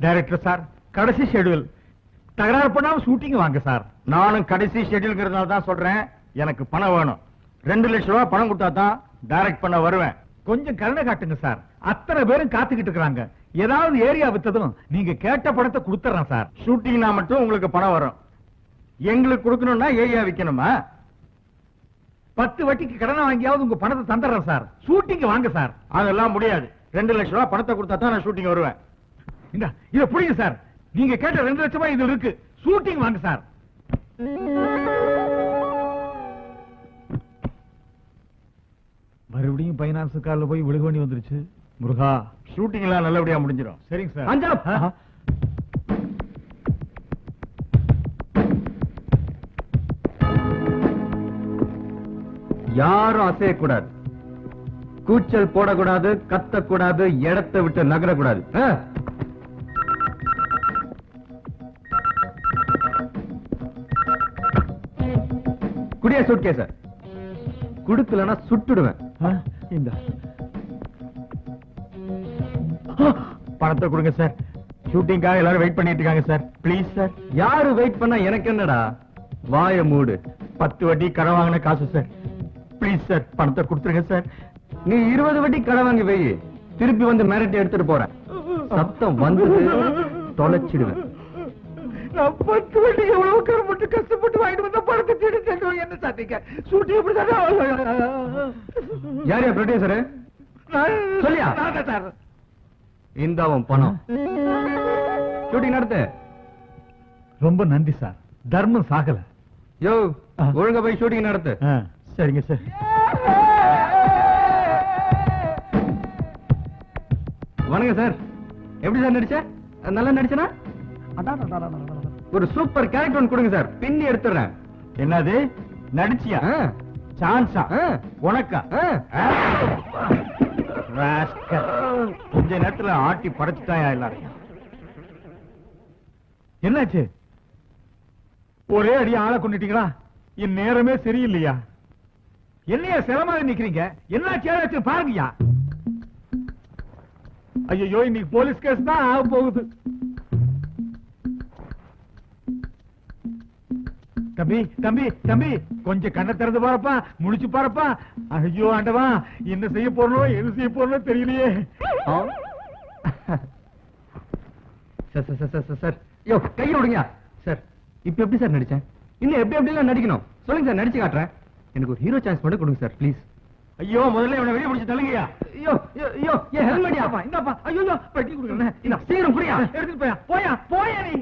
Director sir, கடைசி schedule. தகராறு பண்ணாம ஷூட்டிங் வாங்க சார். நானும் கடைசி ஷெட்யூல்ங்கிறதுனால தான் சொல்றேன், எனக்கு பணம் வேணும். 2 லட்சம் ரூபாய் பணம் கொடுத்தா தான் டைரக்ட் பண்ண வருவேன். கொஞ்சம் கருணை காட்டுங்க சார். அத்தனை பேரும் காத்துக்கிட்டு இருக்காங்க. ஏதாவது ஏரியா வித்ததும் நீங்க கேட்ட பணத்தை கொடுத்துறேன் சார். ஷூட்டிங்னா மட்டும் உங்களுக்கு பணம் வரும். எங்களுக்கு கொடுக்கணும்னா ஏரியா விக்கணுமா? 10 வட்டிக்கு கடனை வாங்கியாவது உங்க பணத்தை தந்துடுறேன் சார். ஷூட்டிங் வாங்க சார். அதெல்லாம் முடியாது. 2 லட்சம் ரூபாய் பணத்தை கொடுத்தா தான் நான் ஷூட்டிங் வருவேன். இத புரியுங்க சார். நீங்க கேட்ட 2 லட்சம் ரூபாய் இது இருக்கு. ஷூட்டிங் வாங்க சார். மறுபடியும் பைனான்ஸ் கார்ல போய் விழுக வேண்டி வந்துருச்சு. முருகா, ஷூட்டிங் எல்லாம் நல்லபடியா முடிஞ்சிடும். சரிங்க சார். அஞ்சா, யாரும் அசையக்கூடாது, கூச்சல் போடக்கூடாது, கத்தக்கூடாது, இடத்தை விட்டு நகரக்கூடாது. குடியா சூட்கேஸ குடுக்கலன்னா சுட்டுடுவேன். இந்த பணத்தை கொடுங்க சார். ஷூட்டிங்காக எல்லாரும் வெயிட் பண்ணிட்டு இருக்காங்க சார். Please sir. யாரு வெயிட் பண்ணா எனக்கு என்னடா? வாய மூடு. 10 வட்டி கடன் வாங்கின காசு சார். ப்ளீஸ் சார், பணத்தை கொடுத்துருங்க சார். நீ 20 வட்டி கடை வாங்கி வை, திருப்பி வந்து மிரட்டி எடுத்துட்டு போறேன். சத்தம் வந்து தொலைச்சிடுவேன். நான் 10 வட்டி எவ்வளவு கருப்பட்டு கஷ்டப்பட்டு வாங்கிட்டு வந்த பணத்தை தேடி செல்றோம். என்ன சாத்திங்க? ஷூட்டிங் எப்படி யாரையா ப்ரொடியூசரு? சொல்லியா சார்? இந்த அவன் பணம். ஷூட்டிங் நடத்து. ரொம்ப நன்றி சார். தர்மம் சாகல. யோ, ஒழுங்கா போய் ஷூட்டிங் நடத்து. சரிங்க சார். வணக்கம் சார். எப்படி சார் நடிச்ச? நல்லா நடிச்சனா? ஒரு சூப்பர் கேரக்டர் ஒன்று கொடுங்க சார், பின்னி எடுத்துறேன். என்னது நடிச்சியா? சான்ஸா உனக்கா? கொஞ்ச நேரத்துல ஆட்டி படைச்சுட்டாயா எல்லாரையும்? என்னாச்சு? ஒரே அடி ஆளை கொண்டுட்டீங்களா? என் நேரமே சரியில்லையா? என்னையா சிரமமாக நிக்கிறீங்க? என்ன பாருங்கயா. ஐயோ, இன்னைக்கு போலீஸ் கேஸ் தான் ஆக போகுது. தம்பி தம்பி தம்பி, கொஞ்சம் கண்ணை திறந்து பாருப்பா, முழிச்சு பாருப்பா. ஐயோ ஆண்டவா, என்ன செய்ய போறோம் எது செய்ய போறோம் தெரியலையே. சார், யோ கையை விடுங்க சார். இப்ப எப்படி சார் நடிச்சேன்? இன்னும் எப்படி எப்படிலாம் நடிக்கணும் சொல்லுங்க சார், நடிச்சு காட்டுறேன். எனக்கு ஒரு ஹீரோ சான்ஸ் மட்டும் கொடுங்க சார் ப்ளீஸ். ஐயோ, முதல்ல இவனை வெளியே பிடிச்சு தள்ளுங்கயா. ஐயோ ஐயோ, ஏன் ஹெல்மெட் யாப்பா? இந்தாப்பா. ஐயோ, பெட்டி கொடுங்க. இந்த சீக்கிரம் புரியா, எடுத்துட்டு போயா. போயா போயா நீ.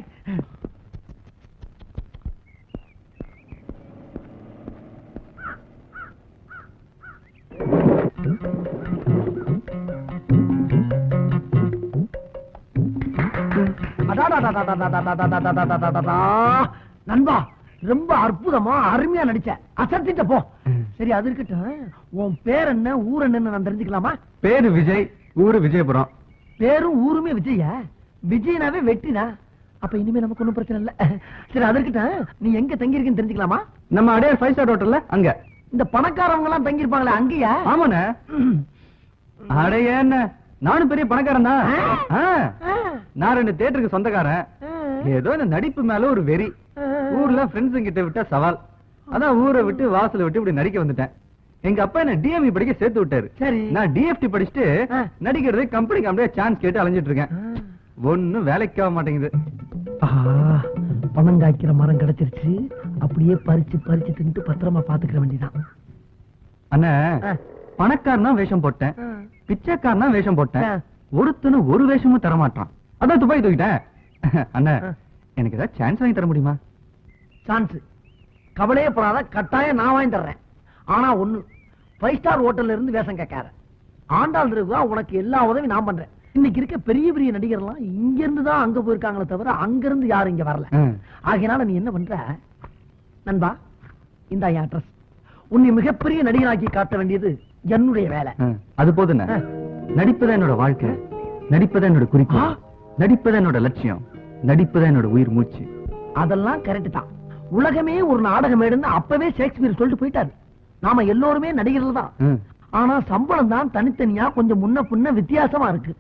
நண்பா, ரொம்ப அற்புதமா அருமையா நடிச்ச. அசத்திட்ட போ. சரி, அது இருக்கட்டும். உன் பேர் என்ன, ஊர் என்னன்னு நான் தெரிஞ்சுக்கலாமா? பேரு விஜய், ஊரு விஜயபுரம். பேரும் ஊருமே விஜயா? விஜயனாவே வெட்டினா? அப்ப இனிமே நமக்கு ஒண்ணும் பிரச்சனை இல்ல. சரி, அது இருக்கட்டும். நீ எங்க தங்கி இருக்கேன்னு தெரிஞ்சுக்கலாமா? நம்ம அடையார் 5 ஸ்டார் ஹோட்டல்ல. அங்க இந்த பணக்காரவங்க எல்லாம் தங்கி இருப்பாங்களே, அங்கயா? ஆமாண்ணே. அடைய என்ன, நானும் பெரிய பணக்காரன் தான். நான் 2 தியேட்டருக்கு சொந்தக்காரன். ஏதோ இந்த நடிப்பு மேல ஒரு வெறி. ஊர்ல ஃப்ரெண்ட்ஸ் கிட்ட விட்ட சவால். அதான் ஊரை விட்டு வாசலை விட்டு இப்படி நடிக்க வந்துட்டேன். எங்க அப்பா என்ன டிஎம்இ படிக்க சேர்த்து விட்டாரு. சரி, நான் டிஎஃப்டி படிச்சுட்டு நடிக்கிறது கம்பெனி சான்ஸ் கேட்டு அலைஞ்சிட்டு இருக்கேன். ஒன்னும் வேலைக்கு ஆக மாட்டேங்குது. பணம் காய்க்கிற மரம் கிடைச்சிருச்சு. அப்படியே பறிச்சு பறிச்சு தின்ட்டு பத்திரமா பாத்துக்கிற வேண்டியதான். அண்ணா, பணக்காரனா வேஷம் போட்டேன், பிச்சைக்காரனா வேஷம் போட்டேன். ஒருத்தனும் ஒரு வேஷமும் தரமாட்டான். அதான் துபாய் தூக்கிட்டேன். அண்ணா, எனக்கு ஏதாவது சான்ஸ் வாங்கி தர முடியுமா? சான்ஸ் கவலையே படாத, கட்டாயம் நான் வாங்கி தர்றேன். ஆனா ஒண்ணு, 5 ஸ்டார் ஹோட்டல்ல இருந்து வேஷம் கேட்காத. ஆண்டாள் இருக்கா, உனக்கு எல்லா உதவி நான் பண்றேன். இன்னைக்கு இருக்க பெரிய பெரிய நடிகர்லாம் இங்க இருந்து தான் அங்க போயிருக்காங்களே தவிர அங்க இருந்து யாரும் இங்க வரல. ஆகையினால நீ என்ன பண்ற நண்பா, இந்த அட்ரஸ். உன்னை மிகப்பெரிய நடிகராக்கி காட்ட வேண்டியது என்னுடைய வேலை. அது போதும். நடிப்புதான் என்னோட வாழ்க்கை, நடிப்புதான் என்னோட குறிக்கோள், நடிப்புதான் என்னோட லட்சியம், நடிப்புதான் என்னோட உயிர் மூச்சு. அதெல்லாம் கரெக்ட் தான். உலகமே ஒரு நாடகம் எடுன்னு அப்பவே ஷேக்ஸ்பியர் சொல்லிட்டு போயிட்டாரு. நாம எல்லோருமே நடிகர்கள் தான். ஆனா சம்பளம் தான் தனித்தனியா கொஞ்சம் முன்ன பின்ன வித்தியாசமா இருக்கு.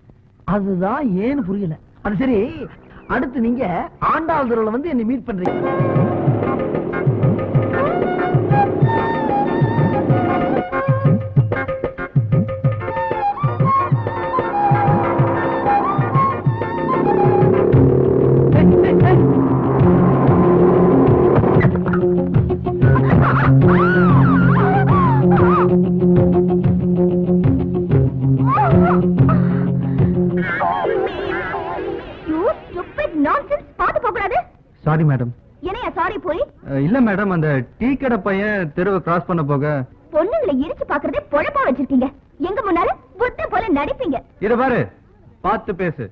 அதுதான் ஏன்னு புரியல. அது சரி, அடுத்து நீங்க ஆண்டாள் தெருவுல வந்து என்னை மீட் பண்றீங்க. Sorry madam. என்னையா சாரி போய்? இல்ல மேடம், அந்த டீ கடை பையன் தெருவை கிராஸ் பண்ண போக பொண்ணுங்களை இடிச்சு பாக்குறதே பொழப்பா வச்சிருக்கீங்க. எங்க முன்னால புத்த போல நடிப்பீங்க. இத பாரு, பார்த்து பேசு.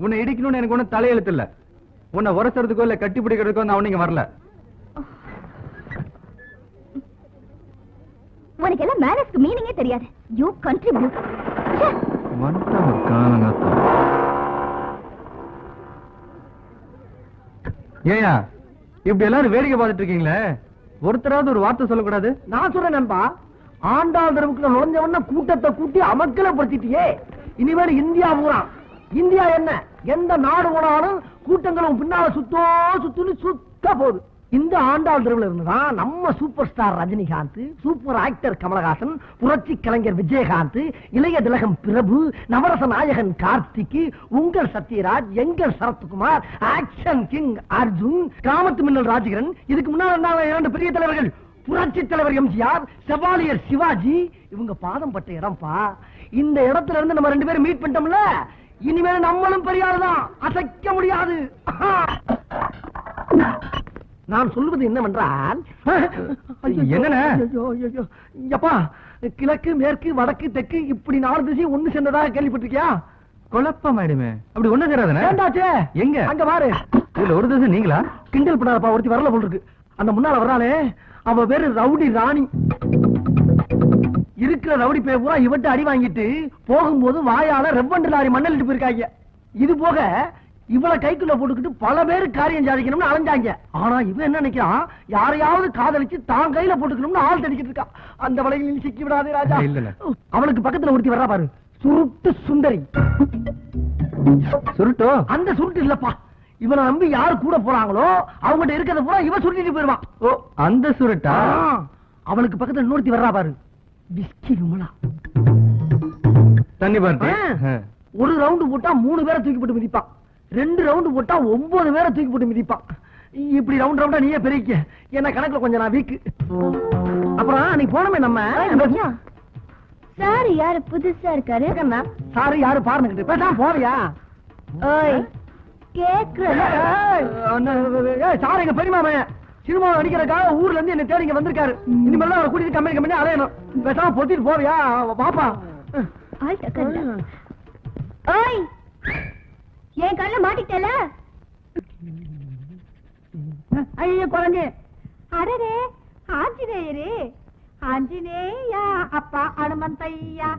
உன்னை இடிக்கணும்னு எனக்கு ஒண்ணு தலையெழுத்து இல்ல. உன்னை உரசறதுக்கோ இல்ல கட்டி பிடிக்கிறதுக்கோ நான் இங்க வரல. உனக்கு எல்லாம் மேனஸ்க்கு மீனிங்கே தெரியாது. You contribute. ஏயா இப்படி எல்லாரும் வேடிக்கை பார்த்துட்டு இருக்கீங்களே, ஒருத்தராவது ஒரு வார்த்தை சொல்லக்கூடாது? நான் சொல்றேன் நண்பா, ஆண்டாள் தெருவுக்குள்ள நுழைஞ்சவன கூட்டத்தை கூட்டி அமக்கலப்படுத்திட்டியே. இனிமேல் இந்தியா பூரா, இந்தியா என்ன எந்த நாடு போனாலும் கூட்டங்களும் பின்னால சுத்துன்னு சுத்த போகுது. இந்த ஆண்டாள் தெருவுல இருந்துதான் நம்ம super star Rajinikanth, super actor Kamalhaasan, புரட்சி கலைஞர் விஜயகாந்த், இளைய திலகம் பிரபு, நவரச நாயகன் கார்த்திக், உங்கள் சத்யராஜ், எங்கள் சரத்குமார், ஆக்ஷன் கிங் அர்ஜுன், கிராமத்து மின்னல் ராஜகிரன், இதுக்கு முன்னாள் இரண்டு பெரிய தலைவர்கள் புரட்சி தலைவர் எம்ஜிஆர், செவாலியர் சிவாஜி, இவங்க பாதம் பட்ட இடம்பா. இந்த இடத்துல இருந்து நம்ம ரெண்டு பேரும் மீட் பண்ணிட்டோம்ல, இனிமேல் நம்மளும் பெரிய ஆளுதான், அசைக்க முடியாது. நான் சொல்வது என்னவென்றால், என்னப்பா, கிழக்கு மேற்கு வடக்கு தெற்கு இப்படி 4 திசையும் ஒண்ணு சேர்ந்ததாக கேள்விப்பட்டிருக்கியா? குழப்பம் ஆயிடுமே. அப்படி ஒண்ணு சேராதுனே. எங்க அங்க பாரு, இதுல ஒரு திசை நீங்களா? கிண்டல் பண்ணாதப்பா, ஒருத்தி வரல போல் இருக்கு. அந்த முன்னால வர்றாளே, அவ பேரு ரவுடி ராணி. இருக்கிற ரவுடி பேர் பூரா இவட்ட அடி வாங்கிட்டு போகும்போது வாயால ரெவண்டு லாரி மண்ணலிட்டு போயிருக்காங்க. இது போக இவளை கைக்குள்ள போட்டுக்கிட்டு பல பேரு காரியம் சாதிக்கணும்னு அலைஞ்சாங்க. ஆனா இவன் என்ன நினைக்கிறான், யாரையாவது காதலிச்சு தான் கையில போட்டுக்கணும்னு ஆள் தடிக்கிட்டு இருக்கா. அந்த வலையில் சிக்கி விடாதே ராஜா. அவளுக்கு பக்கத்துல ஒருத்தி வர்றா பாரு, சுருட்டு சுந்தரி. சுருட்டோ? அந்த சுருட்டு இல்லப்பா, இவனை நம்பி யாரு கூட போறாங்களோ அவங்ககிட்ட இருக்கிறத பூரா இவன் சுருட்டிட்டு போயிருவான். ஓ, அந்த சுருட்டா? அவளுக்கு பக்கத்துல இன்னொருத்தி வர்றா பாரு, விஸ்கி விமலா. தண்ணி பார்த்து ஒரு ரவுண்டு போட்டா 3 பேரை தூக்கி போட்டு மிதிப்பான், 2 ரவுண்டு போட்டா 9 பேரை தூக்கி போட்டு மிதிப்பான். இப்படி ரவுண்ட் ரவுண்டா நீயே பெருக்க, என்ன கணக்குல கொஞ்சம் நான் வீக்கு. அப்புறம் நீ போனமே நம்ம சார் யாரு புதுசா இருக்காரு? சாரு யாரு பாருங்கிட்டு பேசாம போறியா? சார் எங்க பெரியமாமன் சினிமா நடிக்கிறதுக்காக ஊர்ல இருந்து என்ன தேடி இங்க வந்திருக்காரு. இனிமேல் அவரை கூட்டிட்டு கம்பெனி அலையணும். பேசாம பொத்திட்டு போறியா? பாப்பா என் கண்ண மாட்டிட்டல. ஐயோ குழந்தை. அடரே ஆஞ்சநேயரே, ஆஞ்சநேயா அப்பா அனுமந்தையா.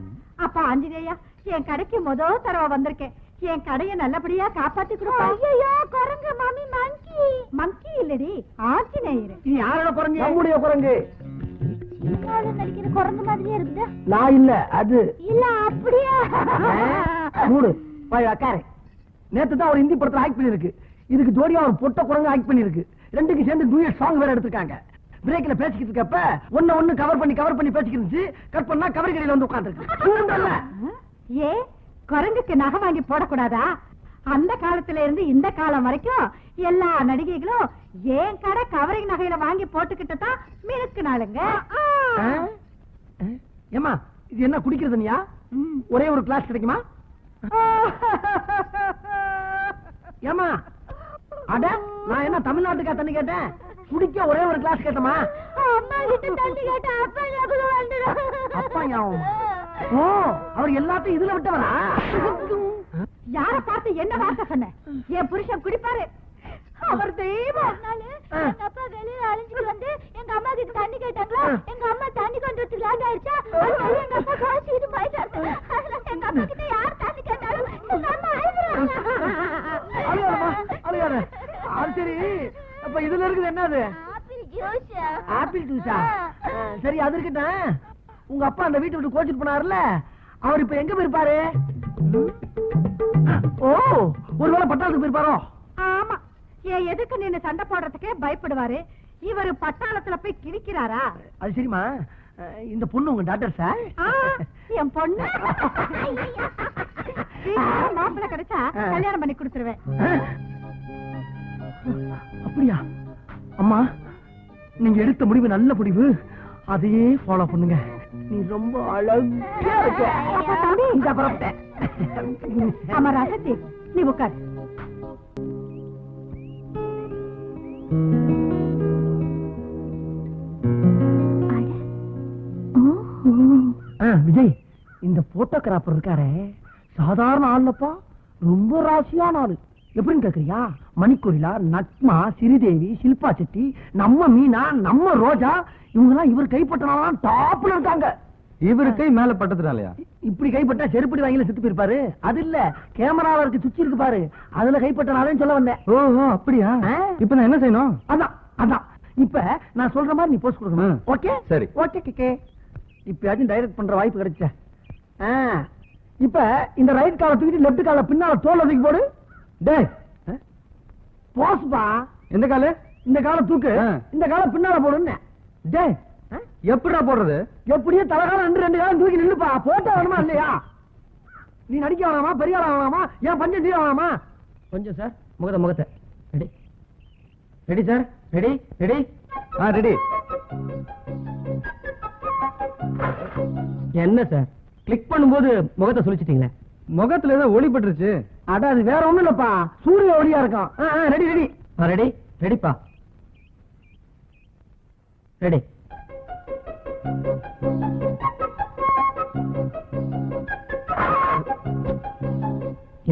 அப்பா ஆஞ்சநேயா, என் கடைக்கு முதல் தடவை வந்திருக்கேன். என் கடையை நல்லபடியா காப்பாத்தி கொடுப்பா. ஐயோ குரங்கு மாமி, மங்கி. மங்கி இல்லடி, ஆஞ்சநேயர். நீ யாரோட குரங்கு? நம்முடைய குரங்கு. நடிக்கிற குரங்கு மாதிரியே இருக்குது. நான் இல்ல, அது இல்ல. அப்படியா? மூடு போய் உட்காரு. நேத்து தான் ஒரு ஹிந்தி படத்துல ஆக்ட் பண்ணிருக்கு. இதுக்கு ஜோடியா ஒரு பொட்ட குரங்கு ஆக்ட் பண்ணிருக்கு. ரெண்டுக்கு சேர்ந்து டூயட் சாங் வேற எடுத்திருக்காங்க. பிரேக்ல பேசிக்கிட்டு இருக்கப்ப ஒண்ணு கவர் பண்ணி பேசிக்கிட்டு இருந்துச்சு. கட் பண்ணா கவரி கடையில வந்து உட்கார்ந்துருக்கு. ஏ குரங்குக்கு நகை வாங்கி போடக்கூடாதா? அந்த காலத்துல இருந்து இந்த காலம் வரைக்கும் எல்லா நடிகைகளும் ஏன் கடை கவரிங் நகையில வாங்கி போட்டுக்கிட்டு தான் மினுக்குனாளுங்க. ஏமா இது என்ன குடிக்கிறது? நீயா ஒரே ஒரு கிளாஸ் கிடைக்குமா? ஏமா அட, நான் என்ன தமிழ்நாட்டுக்கா தண்ணி கேட்டேன்? குடிக்க ஒரே ஒரு கிளாஸ் கேட்டமா? அம்மா கிட்ட தண்ணி கேட்டா அப்பா ஞாபகம் வந்துடும். அப்பா ஞாபகம்? ஓ, அவர் எல்லாத்தையும் இதுல விட்டவரா? யார பார்த்து என்ன வார்த்தை சொன்ன? என் புருஷன் குடிப்பாரு, அவர் தெய்வம். எங்க அப்பா வெளியில அழிஞ்சிட்டு வந்து எங்க அம்மா கிட்ட தண்ணி கேட்டாங்களா, எங்க அம்மா தண்ணி கொண்டு வரதுக்கு ஆயிடுச்சா, எங்க அப்பா காய்ச்சிட்டு போயிட்டாரு. எங்க அப்பா கிட்ட யார் தண்ணி கேட்டாலும் எங்க அம்மா அழுகாத. அது சரி, அப்ப இதுல இருக்குது என்னது? ஆப்பிள் ஜூஸா? சரி, அது இருக்கட்டும். உங்க அப்பா அந்த வீட்டை விட்டு கோச்சிட்டு போனாருல, அவர் இப்ப எங்க போயிருப்பாரு? ஓ, ஒருவேளை பட்டாளத்துக்கு போயிருப்பாரோ? ஆமா, என் எதுக்கு நின்னு சண்டை போடுறதுக்கே பயப்படுவாரு. இவரு பட்டாளத்துல போய் கிழிக்கிறாரா? அது சரிம்மா, இந்த பொண்ணு உங்க டாக்டர் சார்? என் பொண்ணு மாப்பிள்ள கிடைச்சா கல்யாணம் பண்ணி கொடுத்துருவேன். அப்படியா? அம்மா, நீங்க எடுத்த முடிவு நல்ல முடிவு, அதையே ஃபாலோ பண்ணுங்க. நீ ரொம்ப அழகா இருக்க. இந்த புறப்பட்டேன். ஆமா ராசத்தி, நீ உட்கார். விஜய், இந்த போட்டோகிராஃபர் இருக்காரே சாதாரண ஆள்லப்பா, ரொம்ப ராசியான ஆளு. எப்படின்னு கேக்குறியா? மணிக்கொரிலா, நட்மா, சிறிதேவி, சில்பா செட்டி, நம்ம மீனா, நம்ம ரோஜா, இவங்க எல்லாம் இவர் கைப்பற்றினாலும் டாப்ல இருக்காங்க. இவரு கை மேல பட்டதுனாலயா? இப்படி கைப்பட்டா செருப்படி வாங்கில செத்து போயிருப்பாரு. அது இல்ல, கேமரால இருக்கு சுச்சி இருக்கு பாரு, அதுல கைப்பற்றினாலும் சொல்ல வந்தேன். ஓஹோ, அப்படியா? இப்ப நான் என்ன செய்யணும்? அதான் அதான், இப்ப நான் சொல்ற மாதிரி நீ போஸ்ட் கொடுக்கணும். ஓகே சரி. ஓகே கேக்கே. இப்பயாச்சும் டைரக்ட் பண்ற வாய்ப்பு கிடைச்ச. இப்ப இந்த ரைட் கால தூக்கிட்டு லெஃப்ட் கால பின்னால தோல்ல தூக்கி போடு. டேய், போஸ்பா. எந்த காலு? இந்த கால தூக்கு, இந்த கால பின்னால போடுன்னு. டேய், எப்படிடா போடுறது? எப்படியே தலைகாலம் ரெண்டு காலம் தூக்கி நில்லுப்பா. போட்டோ வேணுமா இல்லையா? நீ நடிக்க வேணாமா, பெரிய ஆளா வேணாமா, ஏன் பஞ்சம் தீர வேணாமா? கொஞ்சம் சார், முகத்தை ready ready sir, ready ready. Ready. என்ன சார், கிளிக் பண்ணும்போது முகத்தை சொல்லிச்சிட்டீங்களே. முகத்துல ஏதோ ஒளி பட்டுருச்சு. அட, அது வேற ஒண்ணும் இல்லப்பா, சூரிய ஒளியா இருக்கும். ரெடி ரெடி ரெடி ரெடிப்பா, ரெடி.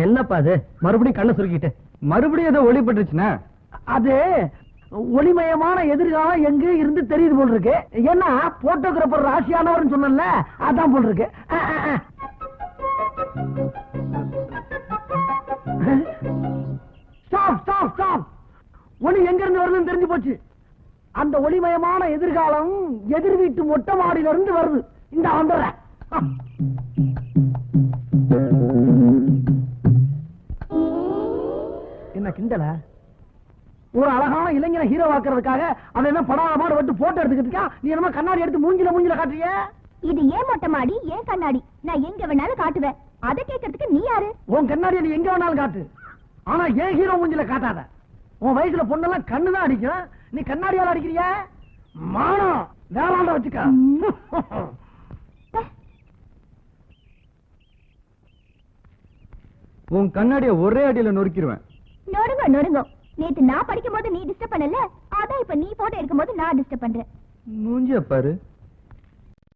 என்னப்பா அது, மறுபடியும் கண்ணை சுருக்கிட்டு? மறுபடியும் ஏதோ ஒளி பட்டுருச்சுன்னா? அது ஒளிமயமான எதிர்காலம் எங்க இருந்து தெரியுது போல் இருக்கு. ஏன்னா போட்டோகிராபர் ராசியானவர் சொன்னல, அதான் போல் இருக்கு. Stop stop stop. ஒளி எங்க இருந்து வருதுன்னு தெரிஞ்சு போச்சு. அந்த ஒளிமயமான எதிர்காலம் எதிர் வீட்டு மொட்டை மாடியில இருந்து வருது. இந்த வந்துடுறேன். என்ன கிண்டல? ஒரு அழகான இளைஞனை ஹீரோ ஆக்குறதுக்காக அவன் என்ன படாத விட்டு போட்டோ எடுத்துக்கிட்டு, நீ என்ன கண்ணாடி எடுத்து மூஞ்சில காட்டுறிய? இது ஏன் மொட்டை மாடி, ஏன் கண்ணாடி? நான் எங்க வேணாலும் காட்டுவேன். அதை கேட்கறதுக்கு நீ யாரு? உன் கண்ணாடியை நீ எங்க வேணாலும் காட்டு, ஆனா ஏன் ஹீரோ மூஞ்சில காட்டாத. உன் வயசுல பொண்ணெல்லாம் கண்ணுதான் அடிக்கும், நீ கண்ணாடியால அடிக்கிறிய? மானம் வேளாண்ட வச்சுக்க. உன் கண்ணாடிய ஒரே அடியில நொறுக்கிடுவேன். நொறுங்க நொறுங்க. நேத்து நான் படிக்கும் போது நீ டிஸ்டர்ப் பண்ணல, அதான் இப்ப நீ போட்டோ எடுக்கும் போது நான் டிஸ்டர்ப் பண்றேன். மூஞ்சிய பாரு.